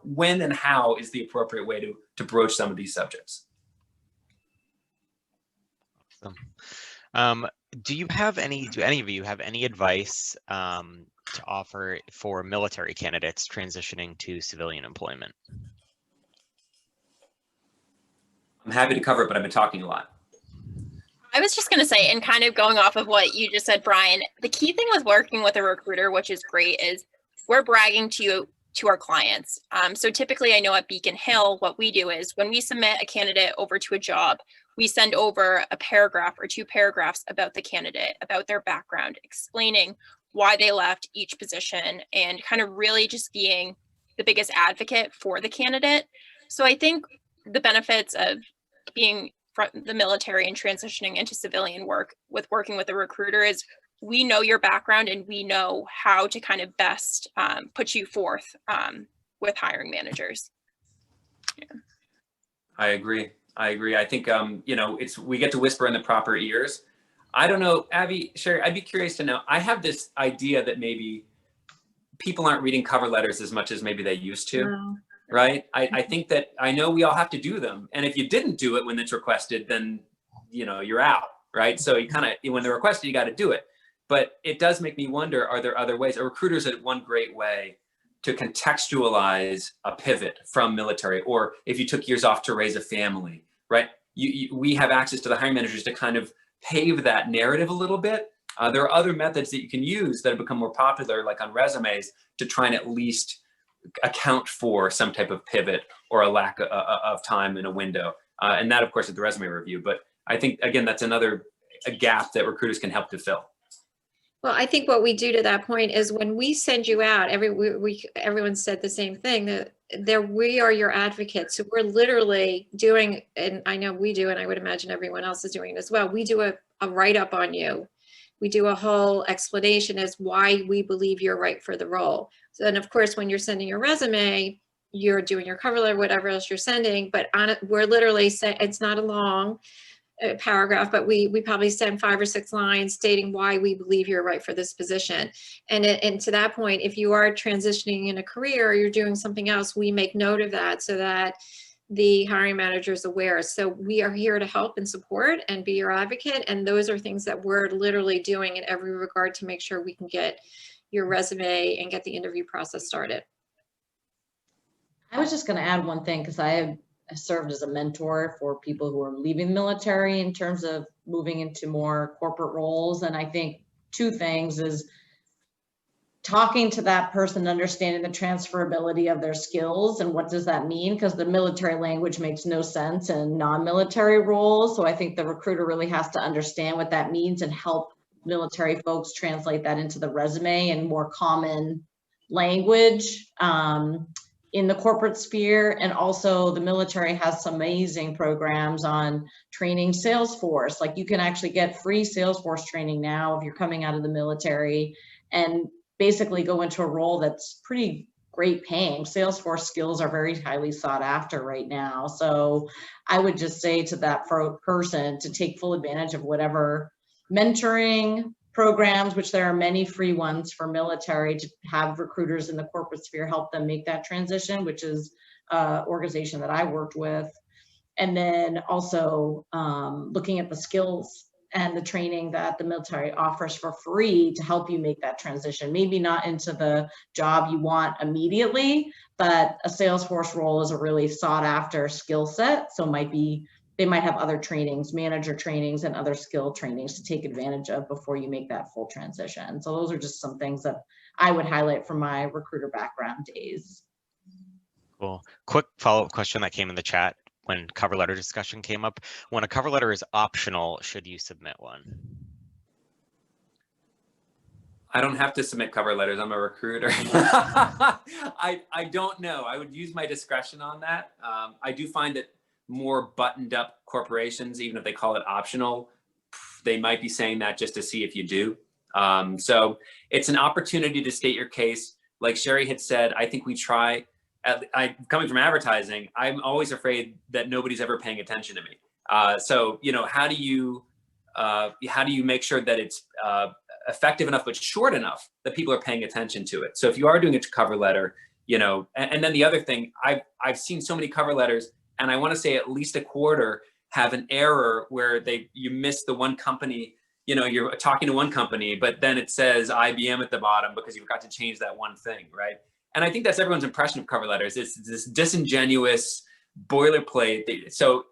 when and how is the appropriate way to broach some of these subjects.
Awesome. Do any of you have any advice to offer for military candidates transitioning to civilian employment?
I'm happy to cover it, but I've been talking a lot.
I was just going to say, and kind of going off of what you just said, Brian, the key thing with working with a recruiter, which is great, is we're bragging to our clients. So typically I know at Beacon Hill, what we do is when we submit a candidate over to a job, we send over a paragraph or 2 paragraphs about the candidate, about their background, explaining why they left each position, and kind of really just being the biggest advocate for the candidate. So I think the benefits of being from the military and transitioning into civilian work with working with a recruiter is we know your background and we know how to kind of best put you forth with hiring managers. Yeah.
I agree. I think, you know, we get to whisper in the proper ears. I don't know, Abby, Sherry, I'd be curious to know, I have this idea that maybe people aren't reading cover letters as much as maybe they used to.
No.
Right? I think that I know we all have to do them. And if you didn't do it when it's requested, then, you know, you're out, right? So you kind of, when they're requested, you got to do it. But it does make me wonder, are there other ways? A recruiter's one great way to contextualize a pivot from military, or if you took years off to raise a family, right? We have access to the hiring managers to kind of pave that narrative a little bit. There are other methods that you can use that have become more popular, like on resumes, to try and at least account for some type of pivot or a lack of time in a window. And that, of course, is the resume review. But I think, again, that's a gap that recruiters can help to fill.
Well, I think what we do to that point is when we send you out, everyone said the same thing, that we are your advocates. So we're literally doing, and I know we do, and I would imagine everyone else is doing it as well. We do a write-up on you. We do a whole explanation as why we believe you're right for the role. So, and of course, when you're sending your resume, you're doing your cover letter, whatever else you're sending, but on it, we're literally saying, it's not a long paragraph, but we probably send 5 or 6 lines stating why we believe you're right for this position. And to that point, if you are transitioning in a career or you're doing something else, we make note of that so that the hiring manager is aware. So we are here to help and support and be your advocate. And those are things that we're literally doing in every regard to make sure we can get your resume and get the interview process started.
I was just going to add one thing, because I have served as a mentor for people who are leaving the military in terms of moving into more corporate roles. And I think two things is talking to that person, understanding the transferability of their skills and what does that mean, because the military language makes no sense in non-military roles. So I think the recruiter really has to understand what that means and help military folks translate that into the resume and more common language in the corporate sphere. And also the military has some amazing programs on training Salesforce. Like you can actually get free Salesforce training now if you're coming out of the military, and basically go into a role that's pretty great paying. Salesforce skills are very highly sought after right now. So I would just say to that person to take full advantage of whatever mentoring programs, which there are many free ones for military, to have recruiters in the corporate sphere help them make that transition, which is an organization that I worked with. And then also looking at the skills and the training that the military offers for free to help you make that transition. Maybe not into the job you want immediately, but a Salesforce role is a really sought after skill set. So they might have other trainings, manager trainings and other skill trainings to take advantage of before you make that full transition. So those are just some things that I would highlight from my recruiter background days.
Cool. Quick follow-up question that came in the chat when cover letter discussion came up. When a cover letter is optional, should you submit one?
I don't have to submit cover letters. I'm a recruiter. I don't know. I would use my discretion on that. I do find that more buttoned up corporations, even if they call it optional, they might be saying that just to see if you do. So it's an opportunity to state your case. Like Sherry had said, I think we try. Coming from advertising, I'm always afraid that nobody's ever paying attention to me. So how do you make sure that it's effective enough but short enough that people are paying attention to it? So if you are doing a cover letter, and then the other thing, I've seen so many cover letters, and I want to say at least a quarter have an error where you miss the one company. You're talking to one company, but then it says IBM at the bottom because you forgot to change that one thing, right? And I think that's everyone's impression of cover letters. It's this disingenuous boilerplate. So,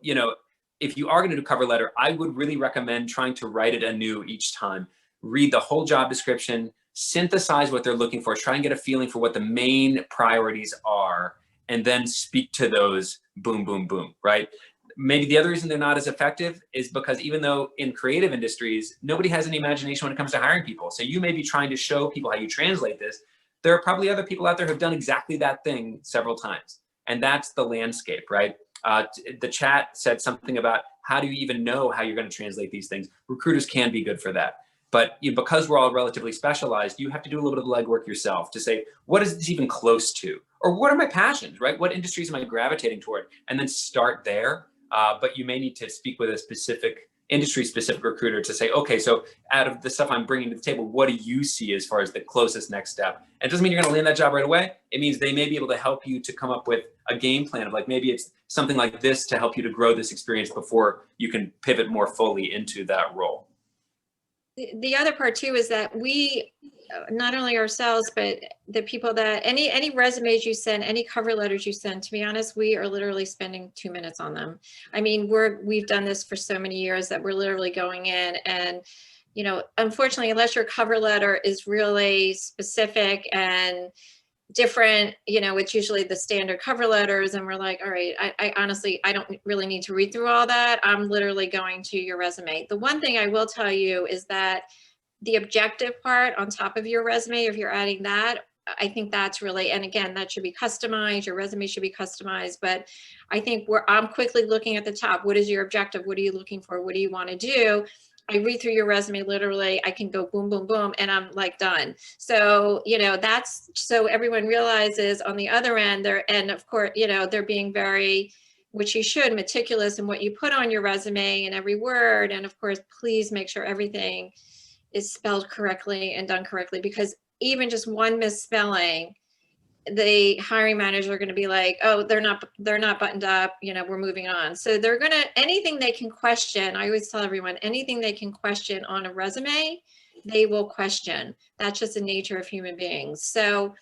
if you are going to do cover letter, I would really recommend trying to write it anew each time. Read the whole job description, synthesize what they're looking for, try and get a feeling for what the main priorities are, and then speak to those boom, boom, boom, right? Maybe the other reason they're not as effective is because even though in creative industries, nobody has any imagination when it comes to hiring people. So you may be trying to show people how you translate this. There are probably other people out there who have done exactly that thing several times. And that's the landscape, right? The chat said something about how do you even know how you're going to translate these things? Recruiters can be good for that. But because we're all relatively specialized, you have to do a little bit of legwork yourself to say, what is this even close to? Or what are my passions, right? What industries am I gravitating toward? And then start there. But you may need to speak with a specific industry-specific recruiter to say, okay, so out of the stuff I'm bringing to the table, what do you see as far as the closest next step? And it doesn't mean you're going to land that job right away. It means they may be able to help you to come up with a game plan of like, maybe it's something like this to help you to grow this experience before you can pivot more fully into that role.
The other part too is that we, not only ourselves, but the people that, any resumes you send, any cover letters you send, to be honest, we are literally spending 2 minutes on them. I mean, we've done this for so many years that we're literally going in and, unfortunately, unless your cover letter is really specific and different, it's usually the standard cover letters, and we're like, all right, I honestly, I don't really need to read through all that. I'm literally going to your resume. The one thing I will tell you is that the objective part on top of your resume, if you're adding that, I think that's really, and again, that should be customized. Your resume should be customized, but I think I'm quickly looking at the top. What is your objective? What are you looking for? What do you want to do? I read through your resume, literally, I can go boom, boom, boom, and I'm like done. So, that's so everyone realizes on the other end there, and of course, they're being very, which you should, meticulous in what you put on your resume and every word. And of course, please make sure everything is spelled correctly and done correctly, because even just one misspelling, the hiring managers are going to be like, oh, they're not buttoned up, we're moving on. So they're going to, anything they can question, I always tell everyone, anything they can question on a resume, they will question. That's just the nature of human beings. So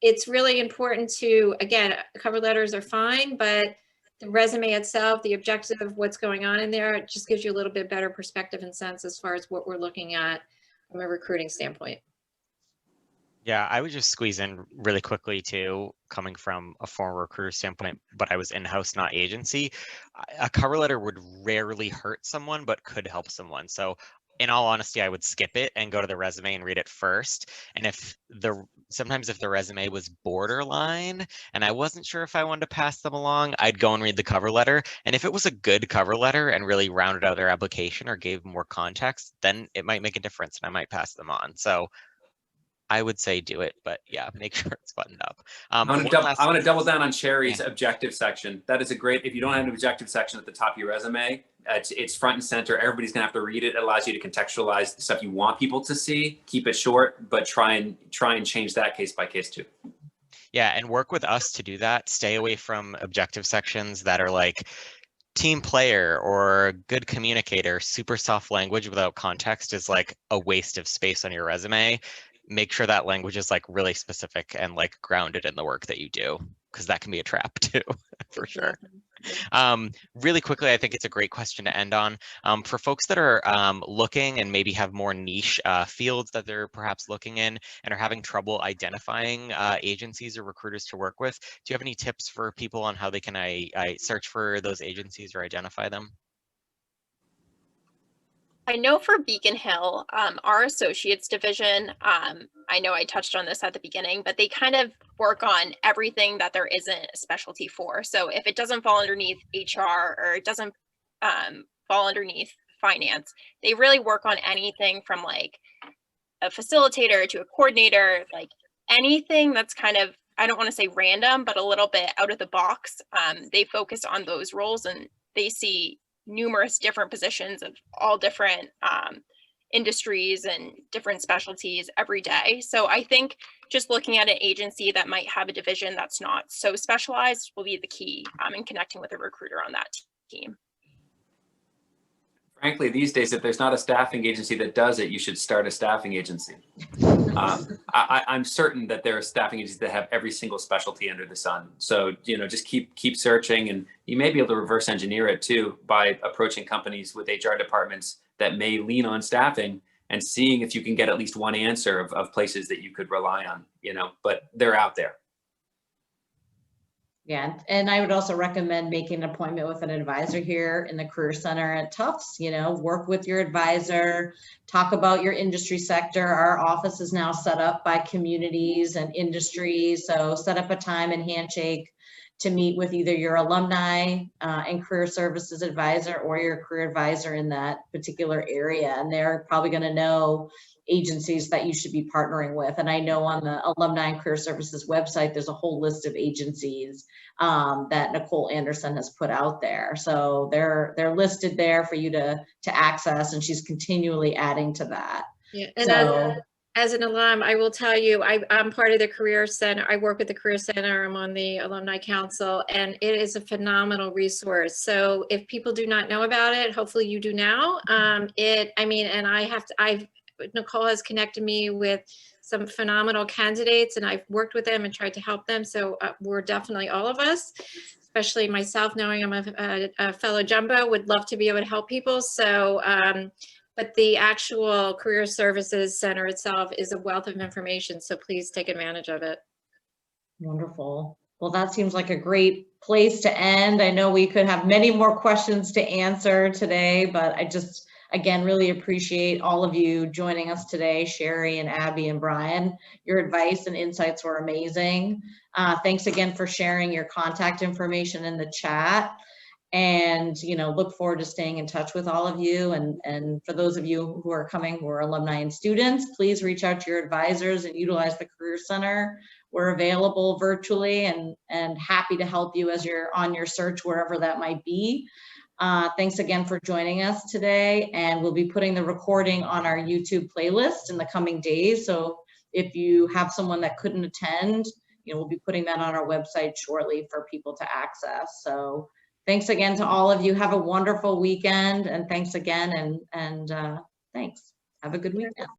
it's really important to, again, cover letters are fine, but the resume itself, the objective of what's going on in there, it just gives you a little bit better perspective and sense as far as what we're looking at from a recruiting standpoint.
Yeah, I would just squeeze in really quickly too, coming from a former recruiter standpoint, but I was in-house, not agency. A cover letter would rarely hurt someone, but could help someone. So in all honesty, I would skip it and go to the resume and read it first. And sometimes if the resume was borderline and I wasn't sure if I wanted to pass them along, I'd go and read the cover letter. And if it was a good cover letter and really rounded out their application or gave more context, then it might make a difference and I might pass them on. So I would say do it, but yeah, make sure it's buttoned up.
I want to double down on Sherry's objective section. That is a great, if you don't have an objective section at the top of your resume, it's front and center. Everybody's gonna have to read it. It allows you to contextualize the stuff you want people to see. Keep it short, but try and change that case by case too.
Yeah, and work with us to do that. Stay away from objective sections that are like team player or good communicator. Super soft language without context is like a waste of space on your resume. Make sure that language is like really specific and like grounded in the work that you do, because that can be a trap too, for sure. Really quickly, I think it's a great question to end on. For folks that are looking and maybe have more niche fields that they're perhaps looking in and are having trouble identifying agencies or recruiters to work with, do you have any tips for people on how they can search for those agencies or identify them?
I know for Beacon Hill, our associates division, I know I touched on this at the beginning, but they kind of work on everything that there isn't a specialty for. So if it doesn't fall underneath HR or it doesn't fall underneath finance, they really work on anything from like a facilitator to a coordinator, like anything that's kind of, I don't want to say random, but a little bit out of the box. They focus on those roles and they see numerous different positions of all different industries and different specialties every day. So I think just looking at an agency that might have a division that's not so specialized will be the key in connecting with a recruiter on that team.
Frankly, these days, if there's not a staffing agency that does it, you should start a staffing agency. I'm certain that there are staffing agencies that have every single specialty under the sun. So, just keep searching, and you may be able to reverse engineer it too by approaching companies with HR departments that may lean on staffing and seeing if you can get at least one answer of places that you could rely on, but they're out there.
Yeah, and I would also recommend making an appointment with an advisor here in the Career Center at Tufts. Work with your advisor, talk about your industry sector. Our office is now set up by communities and industries. So set up a time and handshake to meet with either your alumni and career services advisor or your career advisor in that particular area. And they're probably going to know agencies that you should be partnering with. And I know on the Alumni and Career Services website, there's a whole list of agencies that Nicole Anderson has put out there. So they're listed there for you to access, and she's continually adding to that.
Yeah, and as an alum, I will tell you, I'm part of the Career Center. I work with the Career Center. I'm on the Alumni Council, and it is a phenomenal resource. So if people do not know about it, hopefully you do now. Nicole has connected me with some phenomenal candidates, and I've worked with them and tried to help them. So we're definitely, all of us, especially myself, knowing I'm a fellow jumbo, would love to be able to help people. So, but the actual Career Services Center itself is a wealth of information. So please take advantage of it.
Wonderful. Well, that seems like a great place to end. I know we could have many more questions to answer today, but I just, again, really appreciate all of you joining us today, Sherry and Abby and Brian. Your advice and insights were amazing. Thanks again for sharing your contact information in the chat. And, look forward to staying in touch with all of you. And for those of you who are coming, who are alumni and students, please reach out to your advisors and utilize the Career Center. We're available virtually and happy to help you as you're on your search, wherever that might be. Thanks again for joining us today, and we'll be putting the recording on our YouTube playlist in the coming days. So if you have someone that couldn't attend, we'll be putting that on our website shortly for people to access. So thanks again to all of you. Have a wonderful weekend, and thanks again, and thanks. Have a good weekend.